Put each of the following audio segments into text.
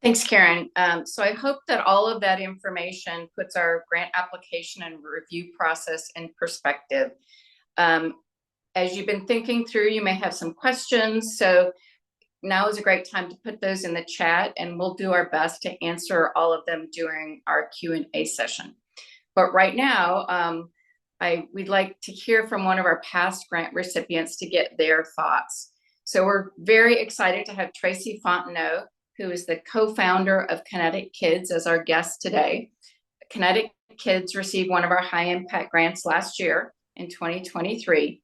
Thanks, Karen. So I hope that all of that information puts our grant application and review process in perspective. Um, as you've been thinking through, you may have some questions. So now is a great time to put those in the chat, and we'll do our best to answer all of them during our Q&A session. But right now, we'd like to hear from one of our past grant recipients to get their thoughts. So we're very excited to have Tracy Fontenot, who is the co-founder of Kinetic Kids, as our guest today. Kinetic Kids received one of our high impact grants last year in 2023.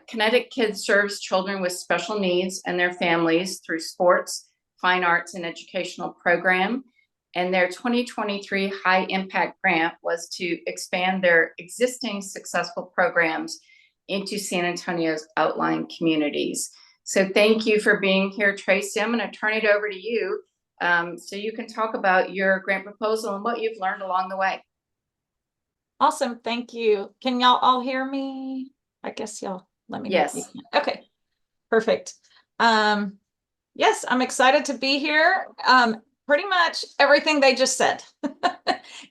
Kinetic Kids serves children with special needs and their families through sports, fine arts, and educational program. And their 2023 high impact grant was to expand their existing successful programs into San Antonio's outlying communities. So thank you for being here, Tracy. I'm going to turn it over to you so you can talk about your grant proposal and what you've learned along the way. Awesome. Thank you. Can y'all all hear me? I guess y'all let me know if you Yes. can. Okay, perfect. Yes, I'm excited to be here. Pretty much everything they just said.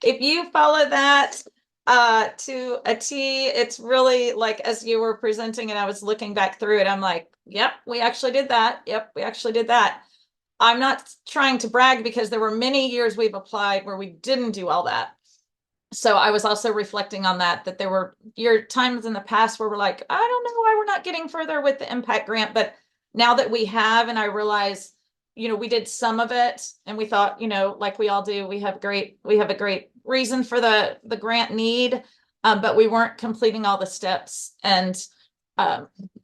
If you follow that to a T, it's really like as you were presenting and I was looking back through it, I'm like, yep, we actually did that. Yep, we actually did that. I'm not trying to brag because there were many years we've applied where we didn't do all that. So I was also reflecting on that there were times in the past where we're like, I don't know why we're not getting further with the impact grant, but now that we have, and I realize, we did some of it and we thought, like we all do, we have a great reason for the grant need, but we weren't completing all the steps and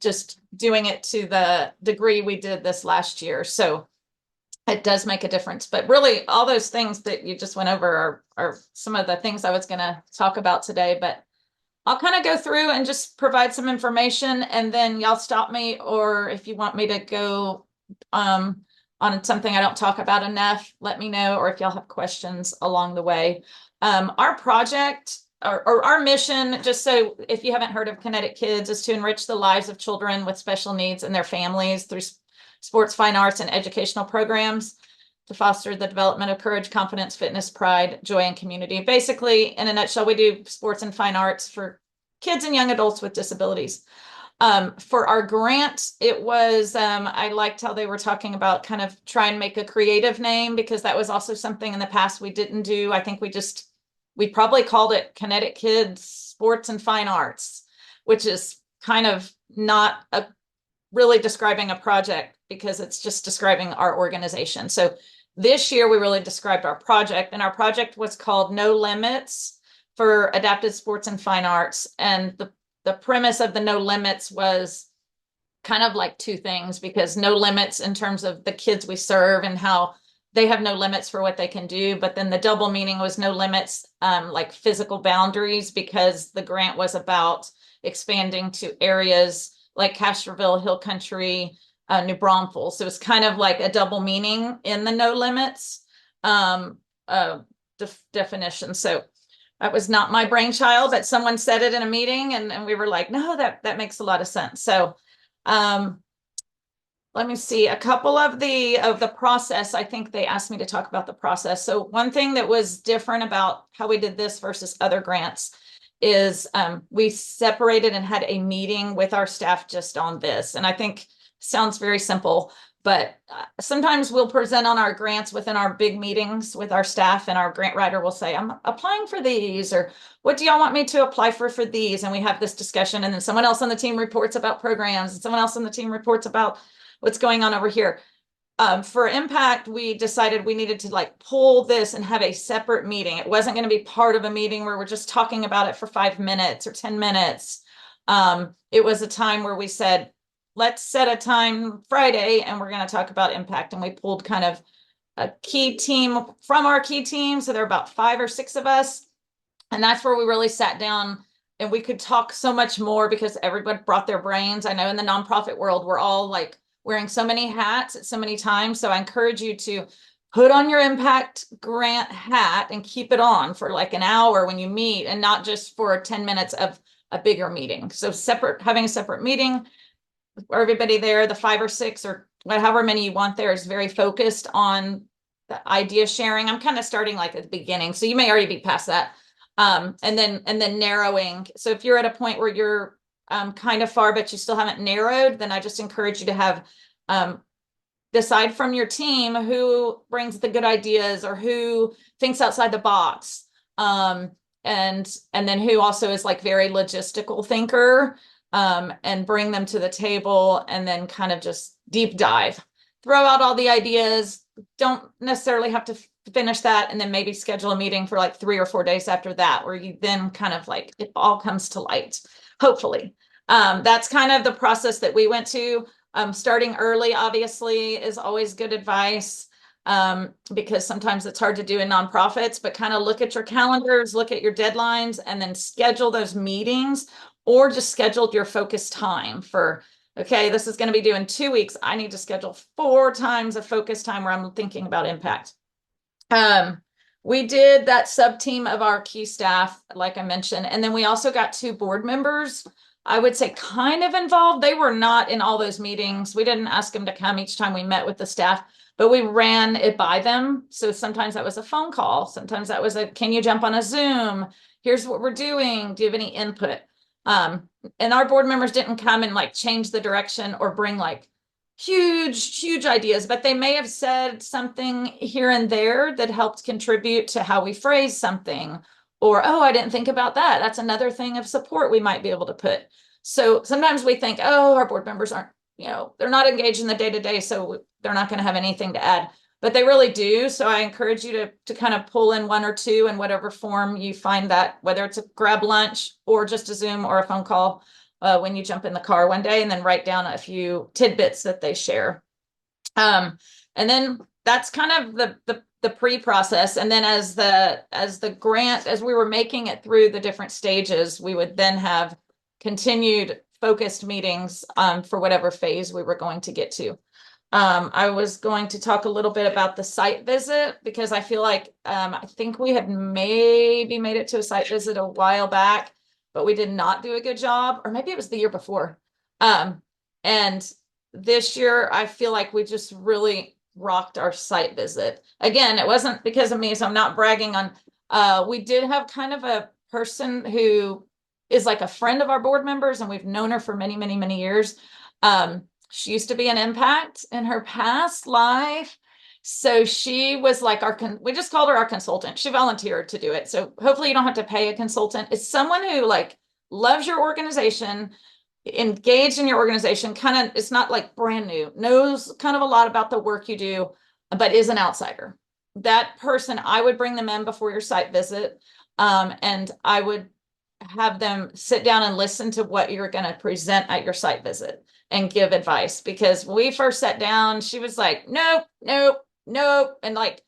just doing it to the degree we did this last year. So it does make a difference. But really, all those things that you just went over are some of the things I was going to talk about today. But I'll kind of go through and just provide some information, and then y'all stop me, or if you want me to go on something I don't talk about enough, let me know, or if y'all have questions along the way. Our project or our mission, just so if you haven't heard of Kinetic Kids, is to enrich the lives of children with special needs and their families through sports, fine arts, and educational programs to foster the development of courage, confidence, fitness, pride, joy, and community. Basically, in a nutshell, we do sports and fine arts for kids and young adults with disabilities. For our grant, it was, I liked how they were talking about kind of try and make a creative name, because that was also something in the past we didn't do. I think we probably called it Kinetic Kids Sports and Fine Arts, which is kind of not really describing a project, because it's just describing our organization. So this year we really described our project, and our project was called No Limits for Adapted Sports and Fine Arts. And the premise of the No Limits was kind of like two things, because no limits in terms of the kids we serve and how they have no limits for what they can do. But then the double meaning was no limits, like physical boundaries, because the grant was about expanding to areas like Castroville, Hill Country, New Braunfels. So it's kind of like a double meaning in the no limits definition. So that was not my brainchild, but someone said it in a meeting, and we were like, no, that makes a lot of sense. So let me see a couple of the process. I think they asked me to talk about the process. So one thing that was different about how we did this versus other grants is we separated and had a meeting with our staff just on this. And I think sounds very simple, but sometimes we'll present on our grants within our big meetings with our staff, and our grant writer will say, I'm applying for these, or what do y'all want me to apply for these? And we have this discussion, and then someone else on the team reports about programs, and someone else on the team reports about what's going on over here. For impact, we decided we needed to like pull this and have a separate meeting. It wasn't going to be part of a meeting where we're just talking about it for 5 minutes or 10 minutes. It was a time where we said, let's set a time Friday and we're going to talk about impact. And we pulled kind of a key team from our key team. So there are about 5 or 6 of us. And that's where we really sat down, and we could talk so much more because everybody brought their brains. I know in the nonprofit world, we're all like wearing so many hats at so many times. So I encourage you to put on your impact grant hat and keep it on for like an hour when you meet, and not just for 10 minutes of a bigger meeting. So having a separate meeting where everybody there, the 5 or 6 or however many you want there, is very focused on the idea sharing. I'm kind of starting like at the beginning, so you may already be past that. And then narrowing. So if you're at a point where you're kind of far, but you still haven't narrowed, then I just encourage you to have decide from your team who brings the good ideas or who thinks outside the box. And then who also is like very logistical thinker, and bring them to the table, and then kind of just deep dive, throw out all the ideas. Don't necessarily have to finish that, and then maybe schedule a meeting for like 3 or 4 days after that, where you then kind of like it all comes to light, hopefully. That's kind of the process that we went to. Starting early, obviously, is always good advice, because sometimes it's hard to do in nonprofits, but kind of look at your calendars, look at your deadlines, and then schedule those meetings, or just schedule your focus time for, okay, this is going to be due in 2 weeks. I need to schedule 4 times of focus time where I'm thinking about impact. We did that sub team of our key staff, like I mentioned, and then we also got 2 board members, I would say kind of involved. They were not in all those meetings. We didn't ask them to come each time we met with the staff, but we ran it by them. So sometimes that was a phone call. Sometimes that was a, can you jump on a Zoom? Here's what we're doing. Do you have any input? And our board members didn't come and like change the direction or bring like huge ideas, but they may have said something here and there that helped contribute to how we phrase something. Or, oh, I didn't think about that. That's another thing of support we might be able to put. So sometimes we think, oh, our board members aren't, they're not engaged in the day-to-day, so they're not going to have anything to add. But they really do. So I encourage you to kind of pull in 1 or 2 in whatever form you find that, whether it's a grab lunch or just a Zoom or a phone call, when you jump in the car one day, and then write down a few tidbits that they share. And then that's kind of the pre-process. And then as the grant, as we were making it through the different stages, we would then have continued focused meetings for whatever phase we were going to get to. I was going to talk a little bit about the site visit, because I feel like I think we had maybe made it to a site visit a while back, but we did not do a good job, or maybe it was the year before. And this year, I feel like we just really rocked our site visit. Again, it wasn't because of me, so I'm not bragging on, we did have kind of a person who is like a friend of our board members, and we've known her for many years. She used to be an impact in her past life. So she was like we just called her our consultant. She volunteered to do it. So hopefully you don't have to pay a consultant. It's someone who like loves your organization, engaged in your organization, kind of, it's not like brand new, knows kind of a lot about the work you do, but is an outsider. That person, I would bring them in before your site visit, and I would have them sit down and listen to what you're going to present at your site visit and give advice. Because when we first sat down, she was like, nope. And like,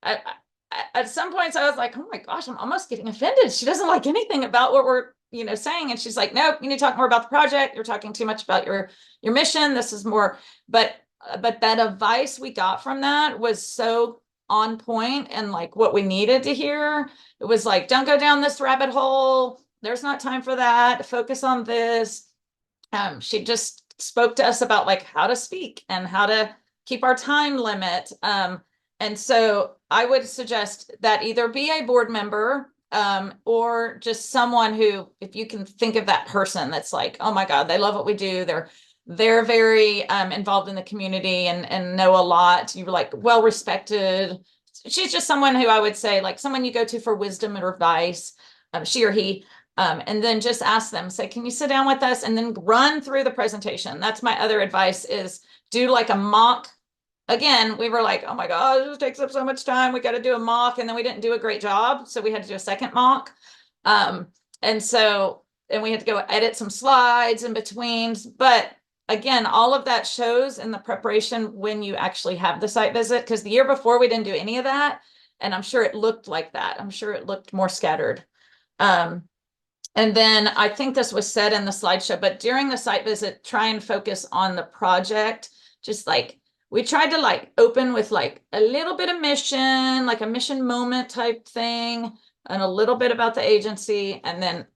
at some points I was like, oh my gosh, I'm almost getting offended. She doesn't like anything about what we're saying. And she's like, nope, you need to talk more about the project. You're talking too much about your mission. This is more, but that advice we got from that was so on point and like what we needed to hear. It was like, don't go down this rabbit hole. There's not time for that. Focus on this. She just spoke to us about like how to speak and how to keep our time limit. And so I would suggest that either be a board member, or just someone who, if you can think of that person that's like, oh my God, they love what we do. They're very involved in the community and know a lot. You're like well respected. She's just someone who I would say like someone you go to for wisdom or advice, she or he. And then just ask them, say, can you sit down with us and then run through the presentation? That's my other advice, is do like a mock. Again, we were like, oh my God, this takes up so much time. We got to do a mock. And then we didn't do a great job. So we had to do a second mock. And we had to go edit some slides in between. But again, all of that shows in the preparation when you actually have the site visit, because the year before we didn't do any of that. And I'm sure it looked like that. I'm sure it looked more scattered. And then I think this was said in the slideshow, but during the site visit, try and focus on the project. Just like we tried to like open with like a little bit of mission, like a mission moment type thing, and a little bit about the agency. And then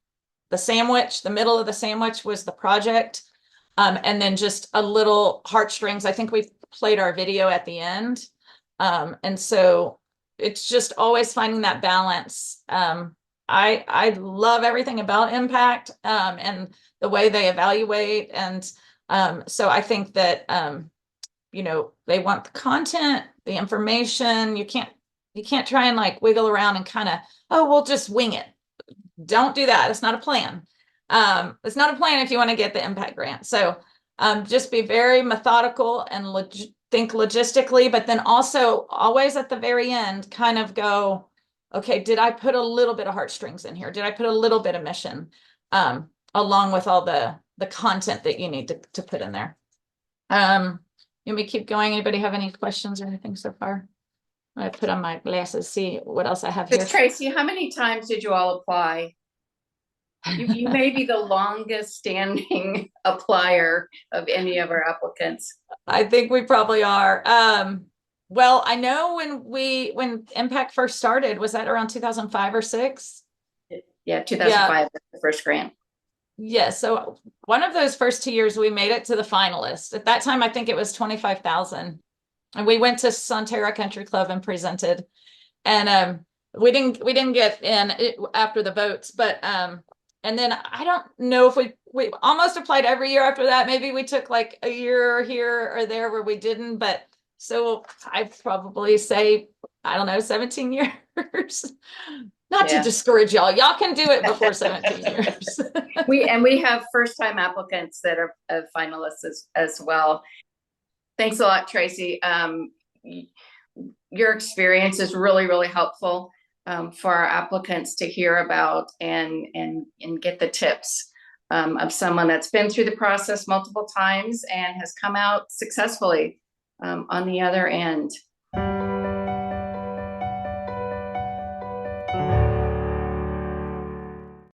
the middle of the sandwich was the project. And then just a little heartstrings. I think we played our video at the end. And so it's just always finding that balance. I love everything about Impact, and the way they evaluate. And so I think that, they want the content, the information. You can't try and like wiggle around and kind of, oh, we'll just wing it. Don't do that. It's not a plan. It's not a plan if you want to get the impact grant. So just be very methodical and think logistically, but then also always at the very end kind of go, okay, did I put a little bit of heartstrings in here? Did I put a little bit of mission, along with all the content that you need to put in there? Let me keep going. Anybody have any questions or anything so far? I put on my glasses, see what else I have here. Tracy, how many times did you all apply? You may be the longest standing applier of any of our applicants. I think we probably are. Well, I know when Impact first started, was that around 2005 or 6? Yeah, 2005, the first grant. Yeah, so one of those first 2 years we made it to the finalists. At that time, I think it was 25,000. And we went to Sonterra Country Club and presented. And we didn't get in after the votes, but and then I don't know if we almost applied every year after that. Maybe we took like a year here or there where we didn't, but so I'd probably say, I don't know, 17 years. Not to discourage y'all. Y'all can do it before 17 years. we have first-time applicants that are finalists as well. Thanks a lot, Tracy. Your experience is really, really helpful for our applicants to hear about and get the tips of someone that's been through the process multiple times and has come out successfully on the other end.